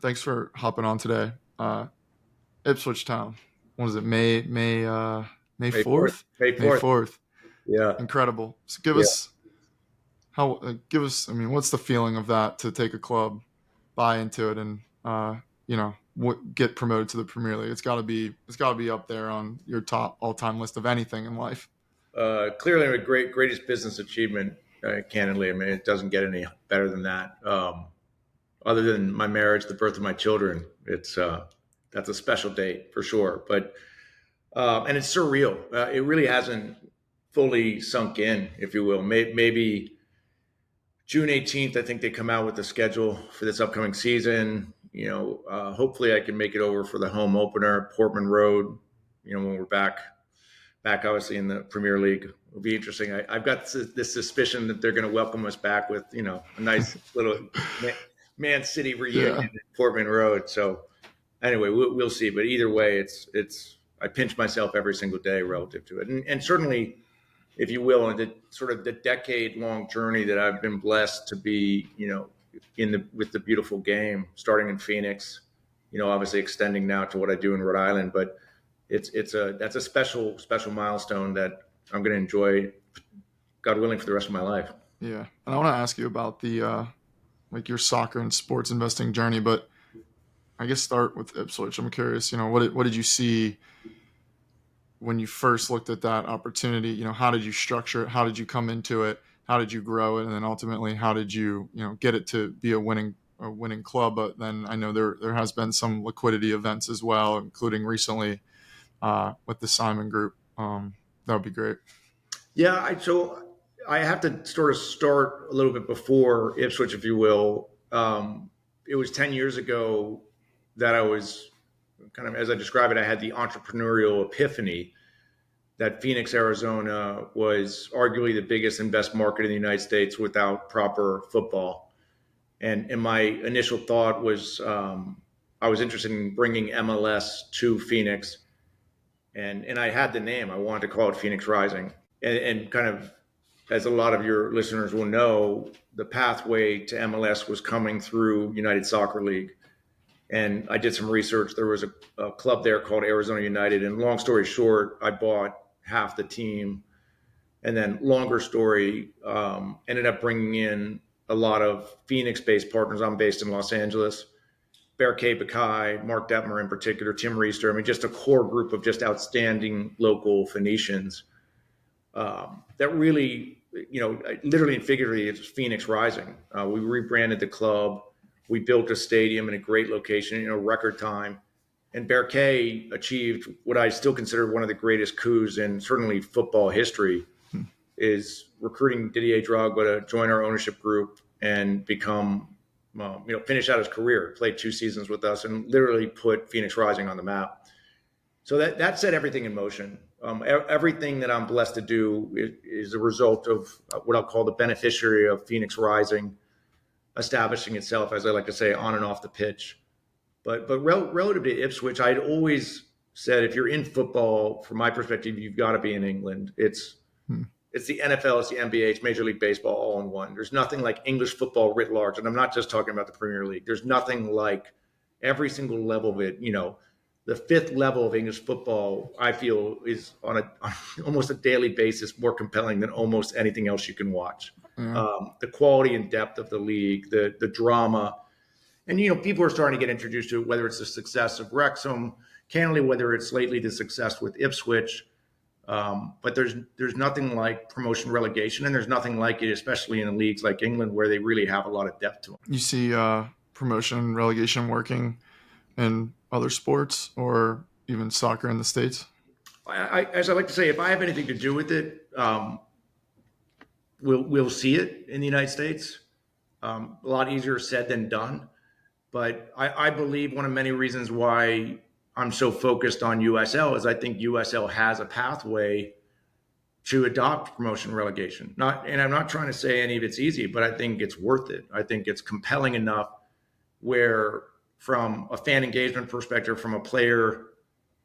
Thanks for hopping on today. Ipswich Town. What is it? May May 4th. 4th? May May 4th. 4th. Yeah. Incredible. So give Yeah. us I mean, what's the feeling of that to take a club, buy into it, and get promoted to the Premier League? It's got to be up there on your top all-time list of anything in life. Clearly a greatest business achievement, candidly. I mean, it doesn't get any better than that. Other than my marriage, the birth of my children, that's a special date for sure. But and it's surreal. It really hasn't fully sunk in, if you will. Maybe June 18th, I think they come out with the schedule for this upcoming season. Hopefully I can make it over for the home opener, Portman Road. When we're back obviously in the Premier League. It'll be interesting. I've got this suspicion that they're going to welcome us back with, a nice little Man City reunion at Portman Road. So anyway, we'll see. But either way, I pinch myself every single day relative to it. And certainly, if you will, in the decade-long journey that I've been blessed to be, with the beautiful game, starting in Phoenix, obviously extending now to what I do in Rhode Island. But that's a special milestone that I'm going to enjoy, God willing, for the rest of my life. Yeah, and I want to ask you about the your soccer and sports investing journey, but I guess start with Ipswich. I'm curious, what did you see when you first looked at that opportunity? How did you structure it? How did you come into it? How did you grow it? And then ultimately, how did you get it to be a winning club? But then I know there has been some liquidity events as well, including recently with the Simon Group. That would be great. Yeah, so I have to sort of start a little bit before Ipswich, if you will. It was 10 years ago that I was kind of, as I describe it, I had the entrepreneurial epiphany that Phoenix, Arizona was arguably the biggest and best market in the United States without proper football. And my initial thought was I was interested in bringing MLS to Phoenix. And I had the name. I wanted to call it Phoenix Rising. And kind of, as a lot of your listeners will know, the pathway to MLS was coming through United Soccer League. And I did some research. There was a club there called Arizona United. And long story short, I bought half the team. And then longer story, ended up bringing in a lot of Phoenix-based partners. I'm based in Los Angeles. Berkay Bakai, Mark Detmer in particular, Tim Reister. I mean, just a core group of just outstanding local Phoenicians that really, literally and figuratively, it's Phoenix Rising. We rebranded the club. We built a stadium in a great location in a record time. And Berkay achieved what I still consider one of the greatest coups in certainly football history, is recruiting Didier Drogba to join our ownership group and become, finish out his career, played 2 seasons with us, and literally put Phoenix Rising on the map. So that set everything in motion. Everything that I'm blessed to do is a result of what I'll call the beneficiary of Phoenix Rising establishing itself, as I like to say, on and off the pitch. But relative to Ipswich, I'd always said, if you're in football, from my perspective, you've got to be in England. It's the NFL, it's the NBA, it's Major League Baseball all in one. There's nothing like English football writ large. And I'm not just talking about the Premier League. There's nothing like every single level of it. The 5th level of English football, I feel, is on almost a daily basis more compelling than almost anything else you can watch. The quality and depth of the league, the drama. And, people are starting to get introduced to it, whether it's the success of Wrexham, candidly, whether it's lately the success with Ipswich. But there's nothing like promotion relegation, and there's nothing like it, especially in leagues like England, where they really have a lot of depth to them. You see promotion relegation working in other sports or even soccer in the States? As I like to say, if I have anything to do with it, we'll see it in the United States. A lot easier said than done. But I believe one of many reasons why I'm so focused on USL is I think USL has a pathway to adopt promotion relegation. And I'm not trying to say any of it's easy, but I think it's worth it. I think it's compelling enough where, from a fan engagement perspective, from a player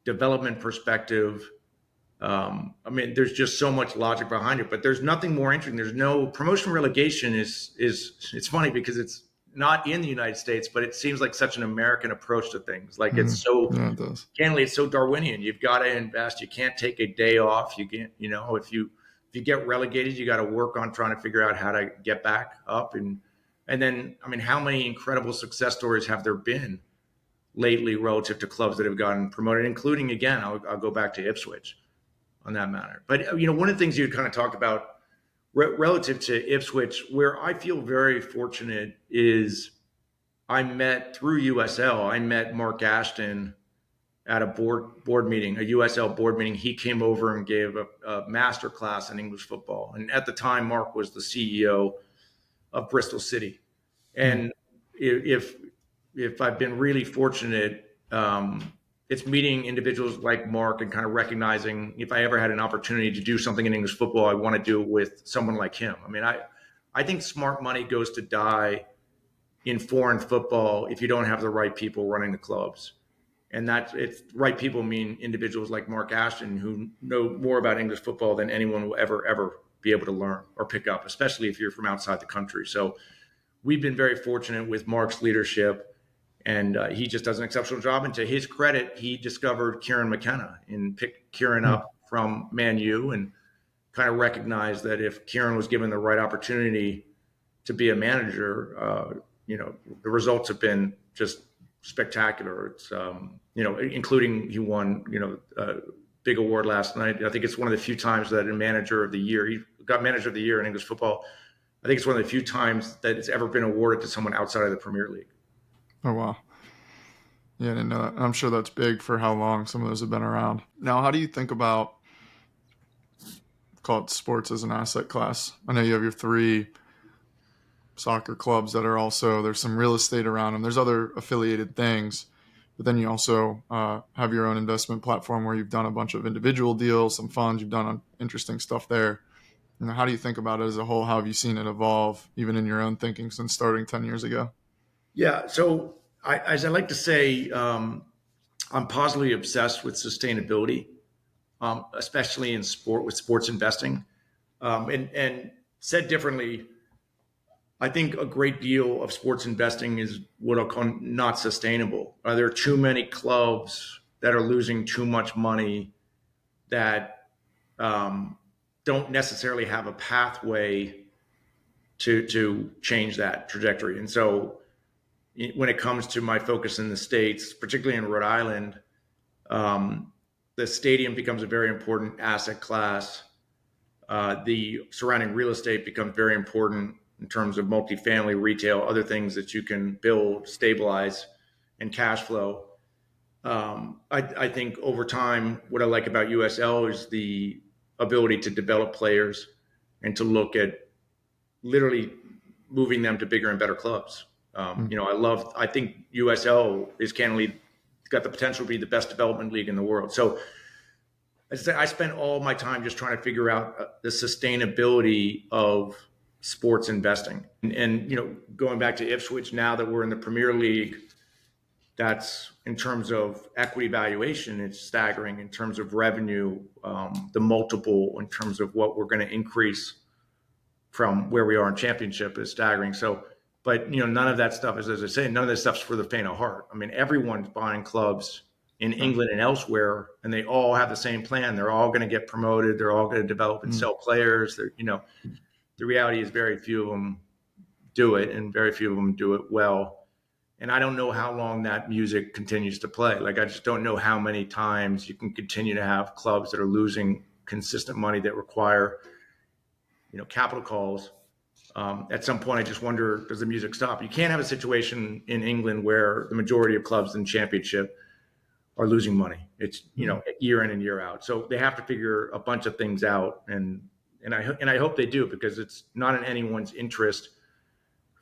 development perspective, there's just so much logic behind it. But there's nothing more interesting. There's no promotion relegation. It's funny because it's not in the United States, but it seems like such an American approach to things. Like it's so, Yeah, it does. candidly, it's so Darwinian. You've got to invest. You can't take a day off. You can't, if you get relegated, you got to work on trying to figure out how to get back up. And then, I mean, how many incredible success stories have there been lately relative to clubs that have gotten promoted, including, again, I'll go back to Ipswich on that matter. But, one of the things you kind of talked about relative to Ipswich, where I feel very fortunate is I met through USL, I met Mark Ashton at a board meeting, a USL board meeting. He came over and gave a master class in English football. And at the time, Mark was the CEO of Bristol City. And if I've been really fortunate, it's meeting individuals like Mark and kind of recognizing if I ever had an opportunity to do something in English football, I want to do it with someone like him. I mean, I think smart money goes to die in foreign football if you don't have the right people running the clubs. And it's right people mean individuals like Mark Ashton who know more about English football than anyone will ever be able to learn or pick up, especially if you're from outside the country. So we've been very fortunate with Mark's leadership. And he just does an exceptional job. And to his credit, he discovered Kieran McKenna and picked Kieran up from Man U and kind of recognized that if Kieran was given the right opportunity to be a manager, the results have been just spectacular. It's, including he won, a big award last night. I think it's one of the few times that a manager of the year, he got manager of the year in English football. I think it's one of the few times that it's ever been awarded to someone outside of the Premier League. Oh, wow. Yeah, I didn't know that. I'm sure that's big for how long some of those have been around. Now, how do you think about, call it sports as an asset class? I know you have your 3 soccer clubs that are also, there's some real estate around them. There's other affiliated things, but then you also have your own investment platform where you've done a bunch of individual deals, some funds, you've done interesting stuff there. How do you think about it as a whole? How have you seen it evolve, even in your own thinking since starting 10 years ago? Yeah. So as I like to say, I'm positively obsessed with sustainability, especially in sport with sports investing. And said differently, I think a great deal of sports investing is what I'll call not sustainable. There are too many clubs that are losing too much money that don't necessarily have a pathway to change that trajectory. And so when it comes to my focus in the States, particularly in Rhode Island, the stadium becomes a very important asset class. The surrounding real estate becomes very important in terms of multifamily, retail, other things that you can build, stabilize, and cash flow. I think over time, what I like about USL is the ability to develop players and to look at literally moving them to bigger and better clubs. I think USL is candidly got the potential to be the best development league in the world. So I spent all my time just trying to figure out the sustainability of sports investing. And going back to Ipswich, now that we're in the Premier League, that's in terms of equity valuation, it's staggering. In terms of revenue, the multiple in terms of what we're going to increase from where we are in championship is staggering. So, but none of that stuff is, as I say, none of this stuff's for the faint of heart. I mean, everyone's buying clubs in England and elsewhere, and they all have the same plan. They're all going to get promoted. They're all going to develop and sell players. The reality is very few of them do it, and very few of them do it well. And I don't know how long that music continues to play. Like, I just don't know how many times you can continue to have clubs that are losing consistent money that require, capital calls. At some point, I just wonder, does the music stop? You can't have a situation in England where the majority of clubs in championship are losing money. It's, year in and year out. So they have to figure a bunch of things out. And I hope they do, because it's not in anyone's interest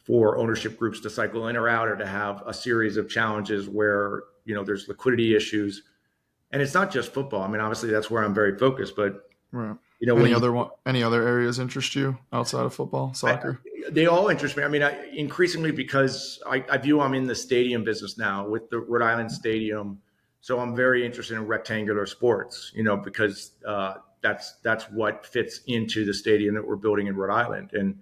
for ownership groups to cycle in or out, or to have a series of challenges where, there's liquidity issues. And it's not just football. I mean, obviously that's where I'm very focused, but right. Any other areas interest you outside of football, soccer? They all interest me. I mean, increasingly, because I view I'm in the stadium business now with the Rhode Island Stadium. So I'm very interested in rectangular sports, because that's what fits into the stadium that we're building in Rhode Island. And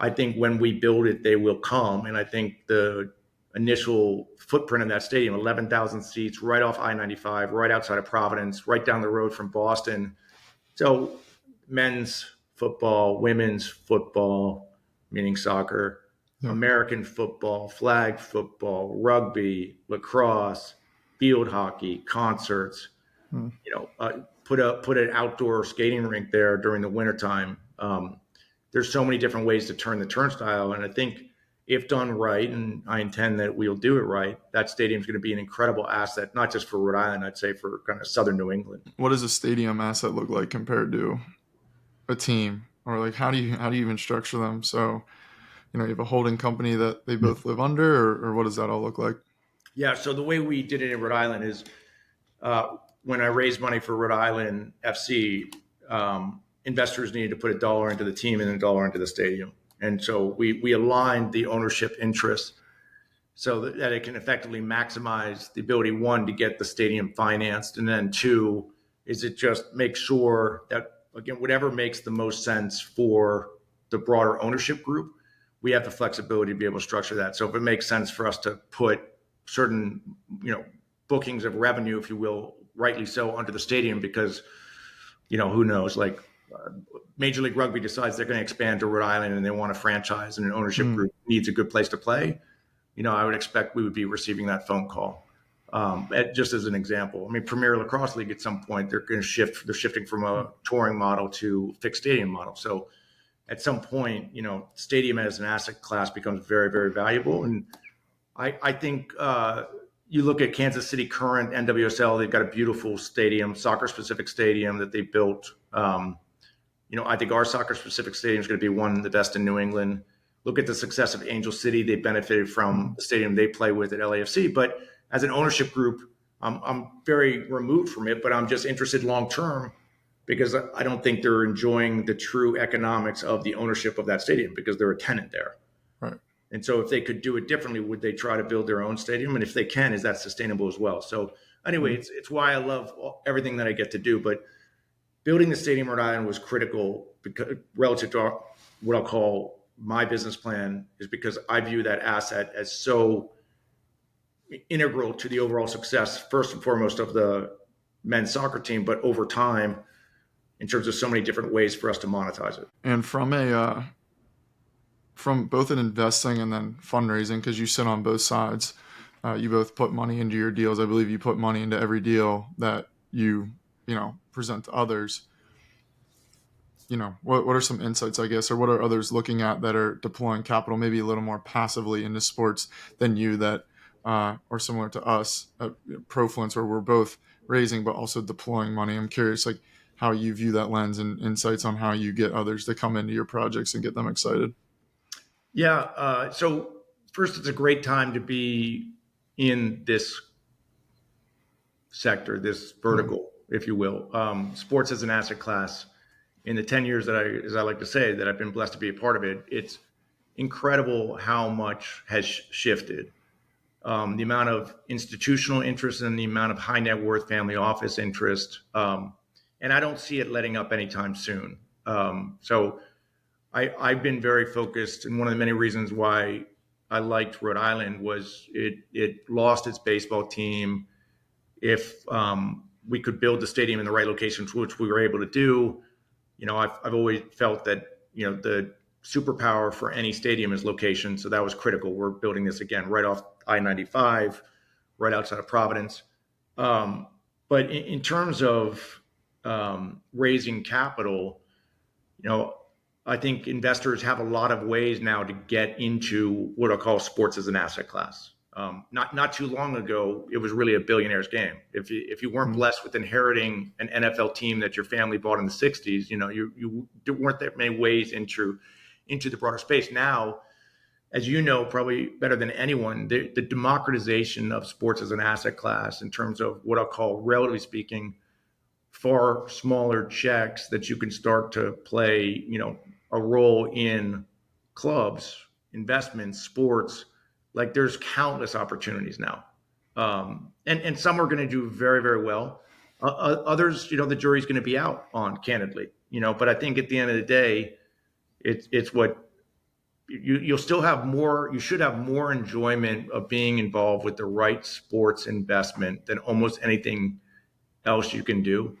I think when we build it, they will come. And I think the initial footprint of that stadium, 11,000 seats, right off I-95, right outside of Providence, right down the road from Boston. So men's football, women's football, meaning soccer, Yeah. American football, flag football, rugby, lacrosse, field hockey, concerts, Hmm. put an outdoor skating rink there during the wintertime. There's so many different ways to turn the turnstile. And I think if done right, and I intend that we'll do it right, that stadium is going to be an incredible asset, not just for Rhode Island, I'd say for kind of Southern New England. What does a stadium asset look like compared to a team? Or like how do you even structure them? So, you have a holding company that they both live under, or what does that all look like? Yeah. So the way we did it in Rhode Island is when I raised money for Rhode Island FC, investors needed to put $1 into the team and $1 into the stadium. And so we aligned the ownership interests so that it can effectively maximize the ability, one, to get the stadium financed, and then two, is it just make sure that, again, whatever makes the most sense for the broader ownership group, we have the flexibility to be able to structure that. So if it makes sense for us to put certain, bookings of revenue, if you will, rightly so, under the stadium, because, who knows, like Major League Rugby decides they're going to expand to Rhode Island and they want a franchise and an ownership group needs a good place to play, I would expect we would be receiving that phone call. Just as an example, I mean, Premier Lacrosse League at some point, they're going to shift. They're shifting from a touring model to fixed stadium model. So at some point, stadium as an asset class becomes very, very valuable. And I think you look at Kansas City Current, NWSL, they've got a beautiful stadium, soccer-specific stadium that they built. I think our soccer-specific stadium is going to be one of the best in New England. Look at the success of Angel City. They benefited from the stadium they play with at LAFC. But as an ownership group, I'm very removed from it, but I'm just interested long-term because I don't think they're enjoying the true economics of the ownership of that stadium because they're a tenant there. Right. And so if they could do it differently, would they try to build their own stadium? And if they can, is that sustainable as well? So anyway, it's why I love everything that I get to do. But building the stadium in Rhode Island was critical because relative to what I'll call my business plan, is because I view that asset as so integral to the overall success, first and foremost, of the men's soccer team, but over time, in terms of so many different ways for us to monetize it. And from both an investing and then fundraising, because you sit on both sides, you both put money into your deals. I believe you put money into every deal that you present to others. What are some insights, I guess, or what are others looking at that are deploying capital maybe a little more passively into sports than you that are similar to us at Profluence, where we're both raising but also deploying money? I'm curious, like, how you view that lens and insights on how you get others to come into your projects and get them excited. Yeah. So first, it's a great time to be in this sector, this vertical, if you will. Sports as an asset class. In the 10 years that as I like to say, that I've been blessed to be a part of it, it's incredible how much has shifted. The amount of institutional interest and the amount of high net worth family office interest. And I don't see it letting up anytime soon. So I've been very focused, and one of the many reasons why I liked Rhode Island was it lost its baseball team. If we could build the stadium in the right locations, which we were able to do, I've always felt that the superpower for any stadium is location, so that was critical. We're building this again right off I-95, right outside of Providence. But in terms of raising capital, I think investors have a lot of ways now to get into what I call sports as an asset class. Not too long ago, it was really a billionaire's game. If you weren't blessed with inheriting an NFL team that your family bought in the '60s, you weren't that many ways into the broader space. Now, as you know, probably better than anyone, the democratization of sports as an asset class in terms of what I'll call, relatively speaking, far smaller checks that you can start to play, a role in clubs, investments, sports. Like, there's countless opportunities now. And some are going to do very, very well. Others, the jury's going to be out on, candidly, but I think at the end of the day, it's what you'll still have more, you should have more enjoyment of being involved with the right sports investment than almost anything else you can do.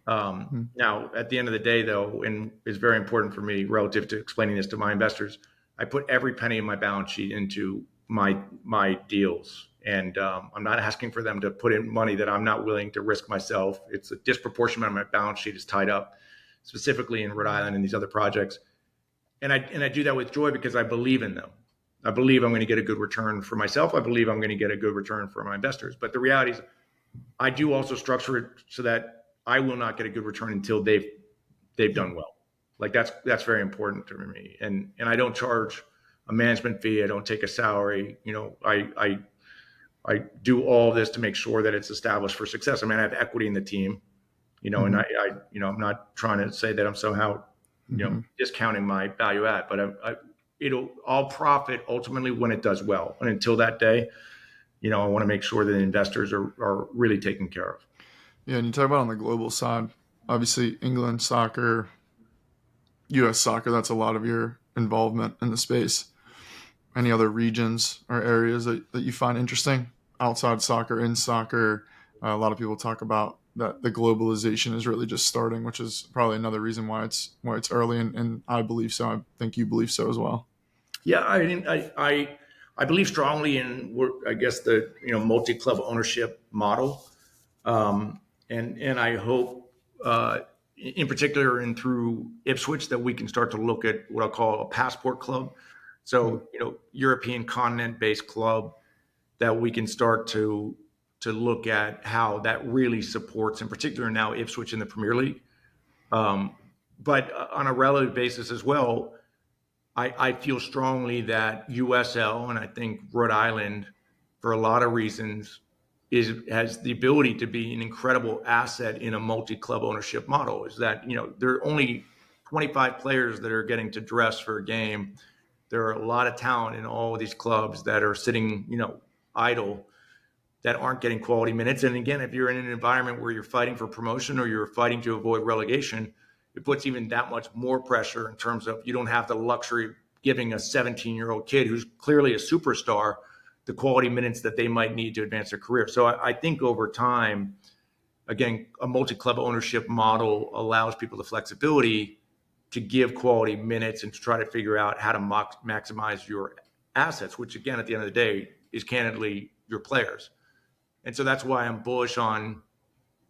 Mm-hmm. Now, at the end of the day, though, and it's very important for me relative to explaining this to my investors, I put every penny in my balance sheet into my deals, and I'm not asking for them to put in money that I'm not willing to risk myself. It's a disproportionate amount of my balance sheet is tied up, specifically in Rhode Island and these other projects, and I do that with joy because I believe in them. I believe I'm going to get a good return for myself. I believe I'm going to get a good return for my investors. But the reality is, I do also structure it so that I will not get a good return until they've done well. Like that's very important to me. And I don't charge a management fee. I don't take a salary. I do all this to make sure that it's established for success. I mean, I have equity in the team, Mm-hmm. and I'm not trying to say that I'm somehow, Mm-hmm. discounting my value add, but I'll profit ultimately when it does well. And until that day, I want to make sure that the investors are really taken care of. Yeah, and you talk about on the global side, obviously England soccer, U.S. soccer, that's a lot of your involvement in the space. Any other regions or areas that you find interesting outside soccer, in soccer? A lot of people talk about that the globalization is really just starting, which is probably another reason why it's early, and I believe so. I think you believe so as well. Yeah, I believe strongly in, I guess, the multi-club ownership model, and I hope, in particular, and through Ipswich, that we can start to look at what I'll call a passport club. Mm-hmm. So European continent-based club that we can start to look at how that really supports, in particular now Ipswich in the Premier League, but on a relative basis as well. I feel strongly that USL, and I think Rhode Island, for a lot of reasons, has the ability to be an incredible asset in a multi-club ownership model. Is that there are only 25 players that are getting to dress for a game. There are a lot of talent in all of these clubs that are sitting idle, that aren't getting quality minutes. And again, if you're in an environment where you're fighting for promotion or you're fighting to avoid relegation, it puts even that much more pressure in terms of you don't have the luxury of giving a 17-year-old kid who's clearly a superstar the quality minutes that they might need to advance their career. So I think over time, again, a multi-club ownership model allows people the flexibility to give quality minutes and to try to figure out how to maximize your assets, which again, at the end of the day, is candidly your players. And so that's why I'm bullish on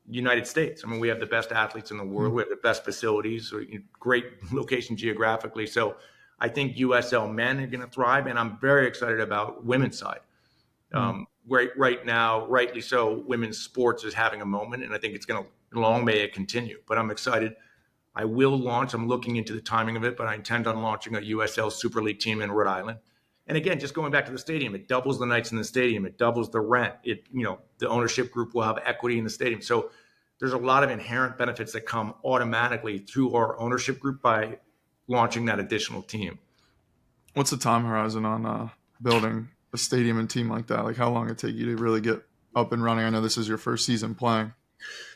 United States. I mean, we have the best athletes in the world. We have the best facilities, great location geographically. So I think USL men are going to thrive, and I'm very excited about women's side. Right now, rightly so, women's sports is having a moment, and I think it's going to, long may it continue. But I'm excited. I will launch. I'm looking into the timing of it, but I intend on launching a USL Super League team in Rhode Island. And again, just going back to the stadium, it doubles the nights in the stadium. It doubles the rent. The ownership group will have equity in the stadium. So there's a lot of inherent benefits that come automatically through our ownership group by launching that additional team. What's the time horizon on building a stadium and team like that? Like, how long it take you to really get up and running? I know this is your first season playing.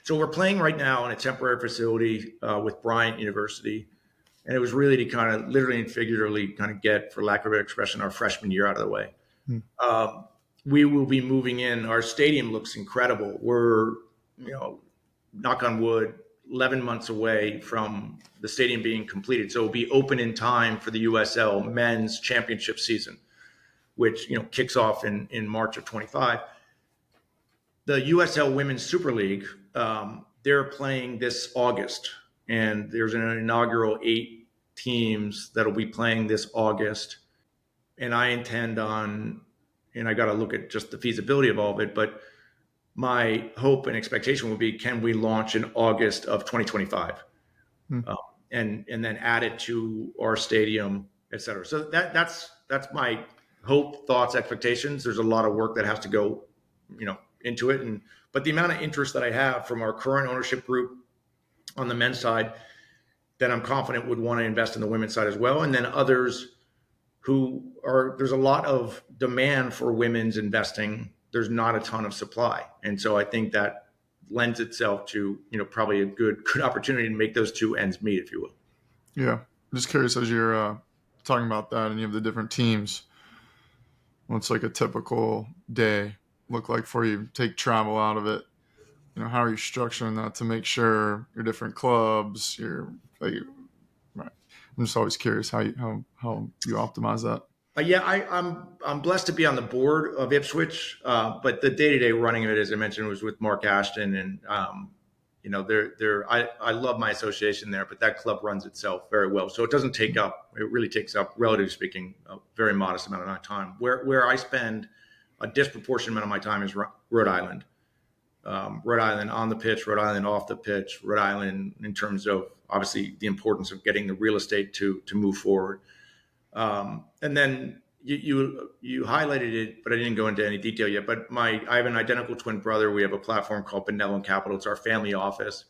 So we're playing right now in a temporary facility with Bryant University. And it was really to kind of literally and figuratively kind of get, for lack of a better expression, our freshman year out of the way. We will be moving in. Our stadium looks incredible. We're, knock on wood, 11 months away from the stadium being completed. So it'll be open in time for the USL men's championship season, which, kicks off in March of 25. The USL Women's Super League, they're playing this August. And there's an inaugural 8 teams that'll be playing this August. And I intend on, and I got to look at just the feasibility of all of it, but my hope and expectation would be, can we launch in August of 2025? And then add it to our stadium, et cetera. So that's my hope, thoughts, expectations. There's a lot of work that has to go, into it. But the amount of interest that I have from our current ownership group on the men's side, that I'm confident would want to invest in the women's side as well. And then others there's a lot of demand for women's investing. There's not a ton of supply. And so I think that lends itself to, probably a good opportunity to make those two ends meet, if you will. Yeah. I'm just curious, as you're talking about that, and you have the different teams. What's like a typical day look like for you? Take travel out of it. How are you structuring that to make sure your different clubs, right? I'm just always curious how you optimize that. Yeah, I'm blessed to be on the board of Ipswich, but the day to day running of it, as I mentioned, was with Mark Ashton, and I love my association there, but that club runs itself very well, so it doesn't take up. It really takes up, relatively speaking, a very modest amount of my time. Where I spend a disproportionate amount of my time is Rhode Island. Rhode Island on the pitch, Rhode Island off the pitch, Rhode Island in terms of obviously the importance of getting the real estate to move forward. And then you highlighted it, but I didn't go into any detail yet. But I have an identical twin brother. We have a platform called Benevolent Capital. It's our family office.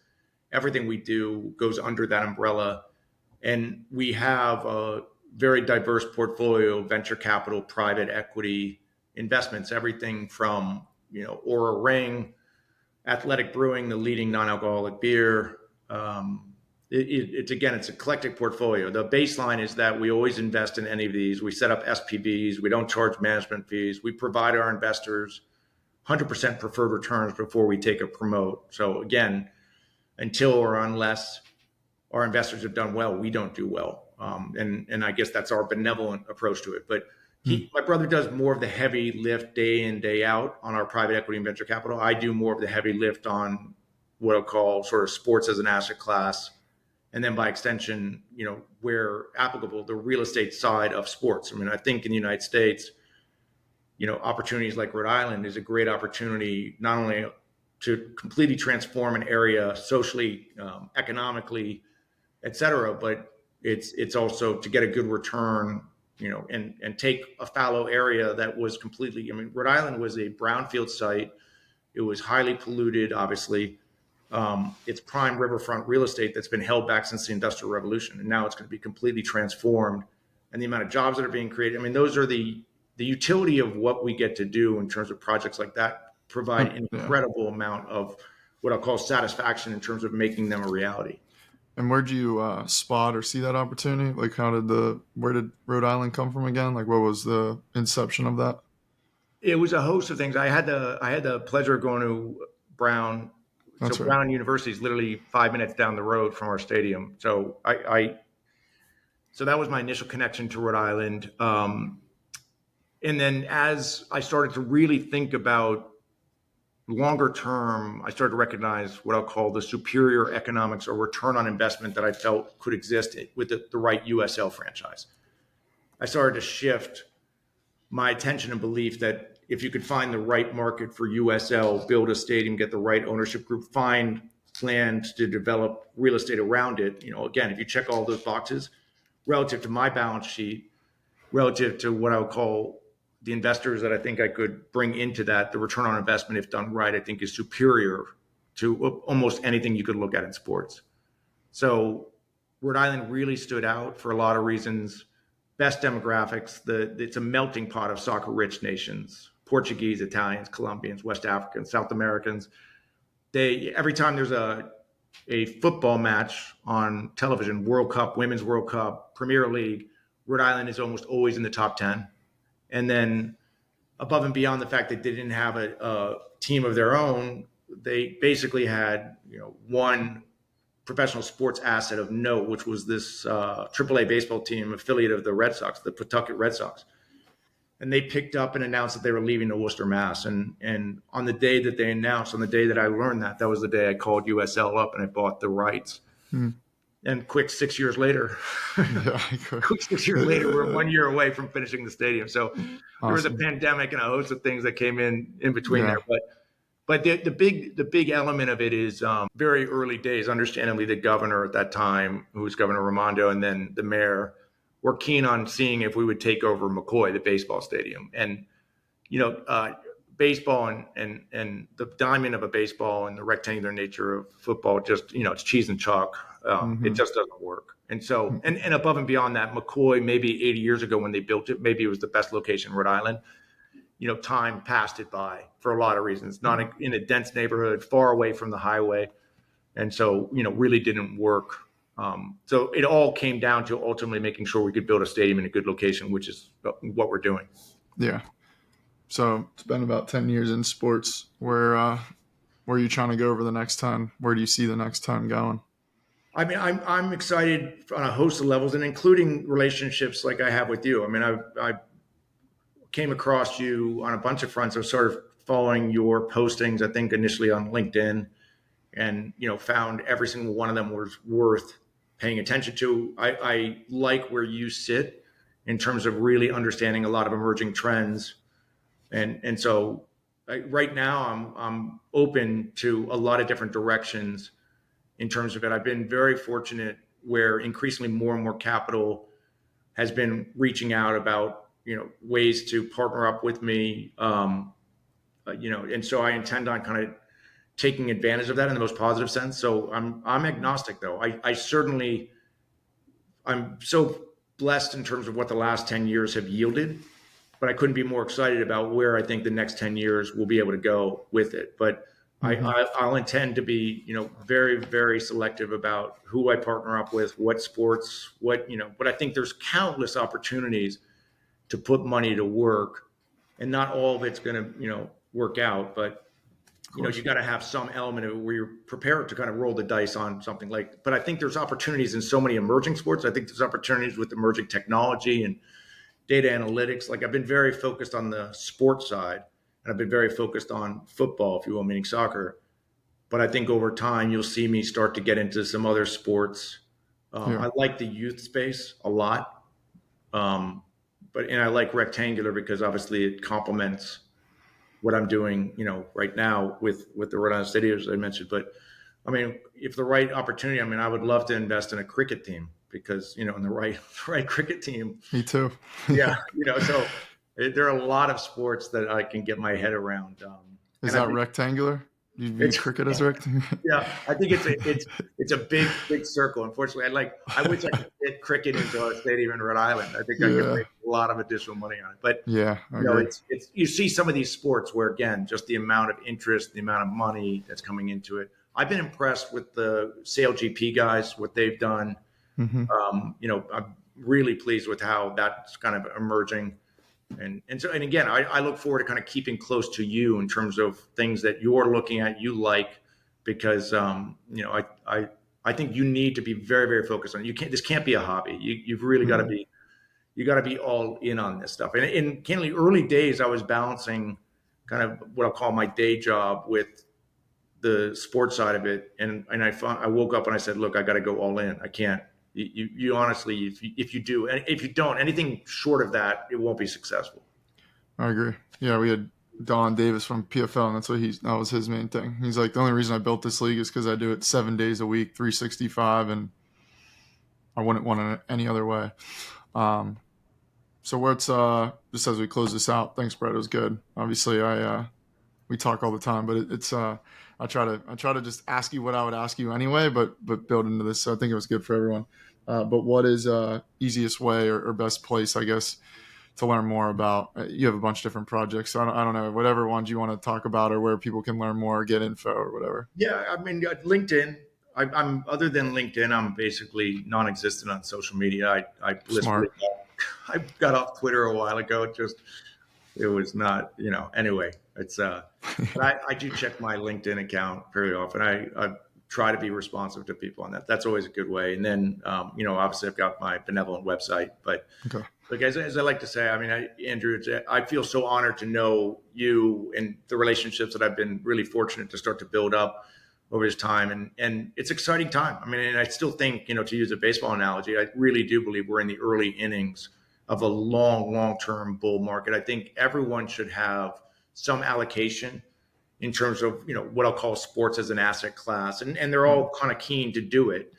Everything we do goes under that umbrella, and we have a very diverse portfolio of venture capital, private equity investments. Everything from Oura Ring, Athletic Brewing, the leading non-alcoholic beer. It's eclectic portfolio. The baseline is that we always invest in any of these. We set up SPVs. We don't charge management fees. We provide our investors 100% preferred returns before we take a promote. So again, until or unless our investors have done well, we don't do well. And I guess that's our benevolent approach to it. But my brother does more of the heavy lift day in, day out on our private equity and venture capital. I do more of the heavy lift on what I'll call sort of sports as an asset class. And then by extension, where applicable, the real estate side of sports. I mean, I think in the United States, opportunities like Rhode Island is a great opportunity, not only to completely transform an area socially, economically, et cetera, but it's also to get a good return, and take a fallow area that was completely, Rhode Island was a brownfield site. It was highly polluted, obviously. It's prime riverfront real estate that's been held back since the Industrial Revolution, and now it's going to be completely transformed. And the amount of jobs that are being created, those are the utility of what we get to do in terms of projects like that provide an incredible amount of what I'll call satisfaction in terms of making them a reality. And where do you spot or see that opportunity? Like, where did Rhode Island come from again? Like, what was the inception of that? It was a host of things. I had the pleasure of going to Brown. That's so right. Brown University is literally 5 minutes down the road from our stadium. So so that was my initial connection to Rhode Island. And then as I started to really think about longer term, I started to recognize what I'll call the superior economics or return on investment that I felt could exist with the right USL franchise. I started to shift my attention and belief that if you could find the right market for USL, build a stadium, get the right ownership group, find land to develop real estate around it, again, if you check all those boxes relative to my balance sheet, relative to what I would call the investors that I think I could bring into that, the return on investment, if done right, I think is superior to almost anything you could look at in sports. So Rhode Island really stood out for a lot of reasons. Best demographics. It's a melting pot of soccer-rich nations: Portuguese, Italians, Colombians, West Africans, South Americans. Every time there's a football match on television, World Cup, Women's World Cup, Premier League, Rhode Island is almost always in the top 10. And then above and beyond the fact that they didn't have a team of their own, they basically had one professional sports asset of note, which was this AAA baseball team affiliate of the Red Sox, the Pawtucket Red Sox. And they picked up and announced that they were leaving to Worcester, Mass. And on the day that they announced, on the day that I learned that was the day I called USL up and I bought the rights. And quick 6 years later, we're 1 year away from finishing the stadium. So there was a pandemic and a host of things that came in between there. But the big element of it is very early days. Understandably, the governor at that time, who was Governor Raimondo, and then the mayor, were keen on seeing if we would take over McCoy, the baseball stadium. And baseball and the diamond of a baseball and the rectangular nature of football, just it's cheese and chalk. It just doesn't work. And so, and above and beyond that, McCoy, maybe 80 years ago when they built it, maybe it was the best location in Rhode Island. Time passed it by for a lot of reasons, not in a dense neighborhood, far away from the highway. And so, really didn't work So it all came down to ultimately making sure we could build a stadium in a good location, which is what we're doing. Yeah. So it's been about 10 years in sports. Where are you trying to go over the next 10? Where do you see the next 10 going? I mean, I'm excited on a host of levels, and including relationships like I have with you. I mean, I came across you on a bunch of fronts. I was sort of following your postings, I think initially on LinkedIn, and found every single one of them was worth paying attention to. I like where you sit in terms of really understanding a lot of emerging trends, and so right now I'm open to a lot of different directions in terms of it. I've been very fortunate where increasingly more and more capital has been reaching out about ways to partner up with me, and so I intend on kind of taking advantage of that in the most positive sense. So I'm agnostic though. I certainly, I'm so blessed in terms of what the last 10 years have yielded, but I couldn't be more excited about where I think the next 10 years will be able to go with it. But I'll intend to be, very, very selective about who I partner up with, what sports, but I think there's countless opportunities to put money to work, and not all of it's going to, work out, but you got to have some element of it where you're prepared to kind of roll the dice on something but I think there's opportunities in so many emerging sports. I think there's opportunities with emerging technology and data analytics. Like I've been very focused on the sports side, and I've been very focused on football, if you will, meaning soccer. But I think over time, you'll see me start to get into some other sports. I like the youth space a lot. And I like rectangular because obviously it complements what I'm doing, right now with the Rhode Island Stadium, as I mentioned. But I mean, if the right opportunity, I mean, I would love to invest in a cricket team because, in the right cricket team. Me too. Yeah. So there are a lot of sports that I can get my head around. Is that rectangular? You view cricket as rectangular? Yeah, I think it's a big circle. Unfortunately, I wish I could fit cricket into a stadium in Rhode Island. I think I could make a lot of additional money on it. But I agree. it's you see some of these sports where again, just the amount of interest, the amount of money that's coming into it. I've been impressed with the SailGP guys, what they've done. I'm really pleased with how that's kind of emerging. And again, I look forward to kind of keeping close to you in terms of things that you're looking at, you like, because I think you need to be very, very focused on it. This can't be a hobby. You've really got to be all in on this stuff. And in candidly, early days, I was balancing kind of what I'll call my day job with the sports side of it. And I woke up and I said, look, I got to go all in. I can't. You honestly, if you do, and if you don't, anything short of that, it won't be successful. I agree. Yeah, we had Don Davis from PFL, and that was his main thing. He's like, the only reason I built this league is because I do it 7 days a week, 365, and I wouldn't want it any other way. So what's just as we close this out? Thanks, Brett. It was good. Obviously, we talk all the time, but it's I try to just ask you what I would ask you anyway, but build into this. So I think it was good for everyone. But what is easiest way or best place, I guess, to learn more about? You have a bunch of different projects. So I don't know, whatever ones you want to talk about or where people can learn more or get info or whatever. Yeah, I mean, LinkedIn. I'm other than LinkedIn, I'm basically non-existent on social media. I got off Twitter a while ago. It was not, anyway, it's, but I do check my LinkedIn account very often. I try to be responsive to people on that. That's always a good way. And then, obviously I've got my Benevolent website, but like, as I like to say, I mean, Andrew, I feel so honored to know you and the relationships that I've been really fortunate to start to build up over this time. And it's exciting time. I mean, and I still think, to use a baseball analogy, I really do believe we're in the early innings of a long-term bull market. I think everyone should have some allocation in terms of, what I'll call sports as an asset class. And they're all kind of keen to do it.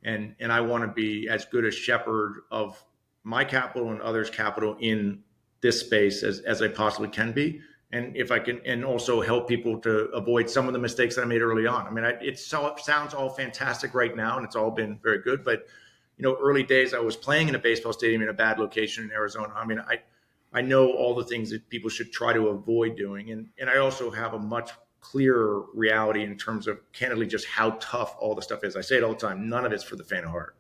And I want to be as good a shepherd of my capital and others' capital in this space as I possibly can be. And if I can, and also help people to avoid some of the mistakes that I made early on. I mean, it sounds all fantastic right now, and it's all been very good, but early days, I was playing in a baseball stadium in a bad location in Arizona. I mean, I know all the things that people should try to avoid doing. And I also have a much clear reality in terms of candidly just how tough all the stuff is. I say it all the time. None of it's for the faint of heart.